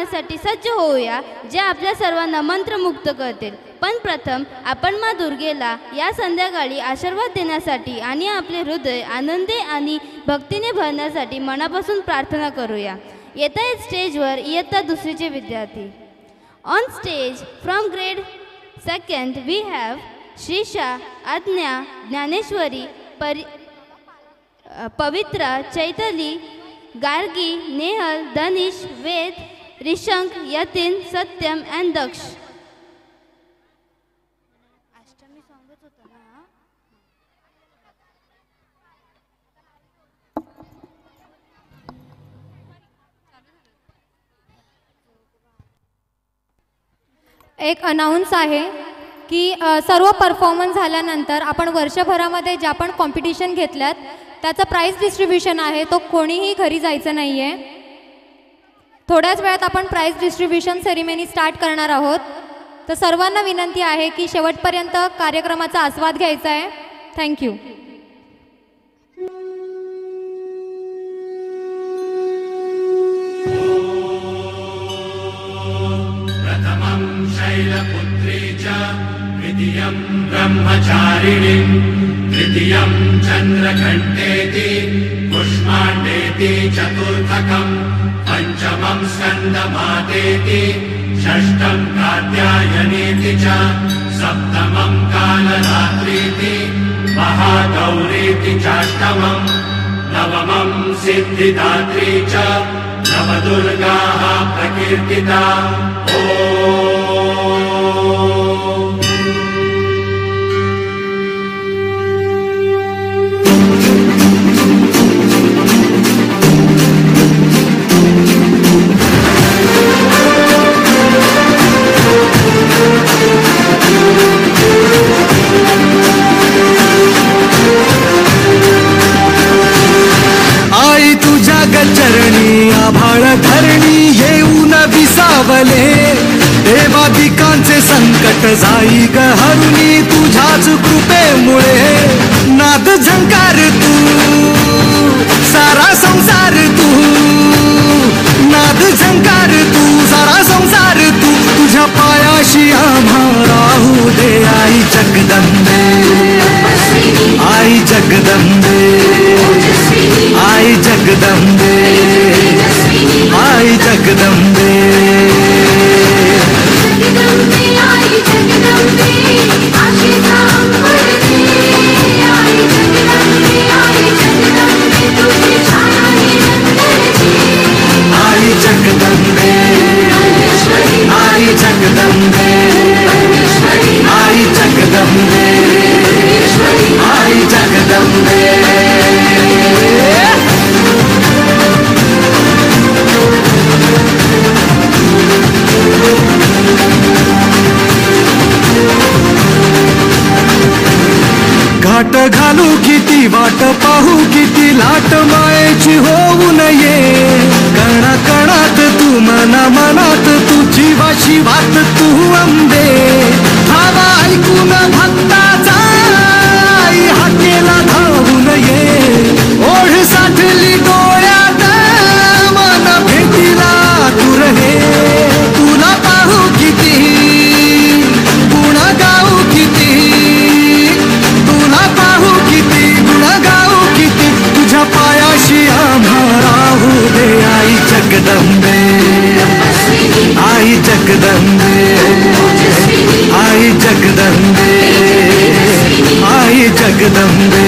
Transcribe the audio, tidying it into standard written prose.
पाहण्यासाठी सज्ज होऊया, जे आपल्या सर्वांना मंत्रमुग्ध करतील. पण प्रथम आपण माँ दुर्गेला या संध्याकाळी आशीर्वाद देण्यासाठी आणि आपले हृदय आनंदे आणि भक्तीने भरण्यासाठी मनापासून प्रार्थना करूया. येत आहेत स्टेजवर इयत्ता दुसरीचे विद्यार्थी. On stage from grade second we have Shrisha, Agnya, Dnyaneshwari, Pavitra, Chaitali, Gargi, Nehal, Danish, Ved, Rishank, Yatin, Satyam and Daksh. एक अनाउन्स आहे की सर्व परफॉर्मन्स झाल्यानंतर आपण वर्षभरामध्ये ज्या पण कॉम्पिटिशन घेतल्यात त्याचं प्राइज डिस्ट्रीब्युशन आहे. तो कोणीही घरी जायचं नाही आहे. थोड्याच वेळात आपण प्राइज डिस्ट्रीब्युशन सेरेमनी स्टार्ट करणार आहोत. तर सर्वांना विनंती आहे की शेवटपर्यंत कार्यक्रमाचा आस्वाद घ्यायचा आहे. थँक्यू. प्रथमं शैलपुत्री च द्वितीयं ब्रह्मचारिणी तृतीयं चन्द्रघण्टेति कुष्माण्डेति चतुर्थकं पंचमं स्कन्दमातेति षष्ठं कात्यायनीति च सप्तमं कालरात्रीति महागौरीति चाष्टमं नवमं सिद्धिदात्री च नवदुर्गाः प्रकीर्तिता. आई तुझ्या गचरणी आभाळ धरणी येऊन विसावले, देवादिकांचे संकट जाई ग हरुणी तुझ्याच कृपेमुळे. नाद झंकार तू सारा संसार तू, नाद झंकार तू सारा संसार तू, तुझ्या पायाशी आम्हा राहू दे. आई जगदंबे, आई जगदंबे, आई जगदंबे, आई जगदंबे. आई जगदंबे, आई जगदंबे, आई जगदंबे, आई जगदंबे. घाट घालू किती वाट पाहू किती लाट मायेची होऊ नये. कणा कणात तू मना मनात तू जीवाशी वात तू अंबे. धावा ऐकून भक्ताचा आई हाकेला धावू नये. ओढ साठली डोळ्यात मन भेटीला तू रहे. तुला पाहू किती गुण गाऊ किती, तुला पाहू किती गुण गाऊ किती, तुझ्या पायाशी आम्हा राहू दे. आई जगदंबे, आई जगदंबे, आई जगदंबे, आई जगदंबे.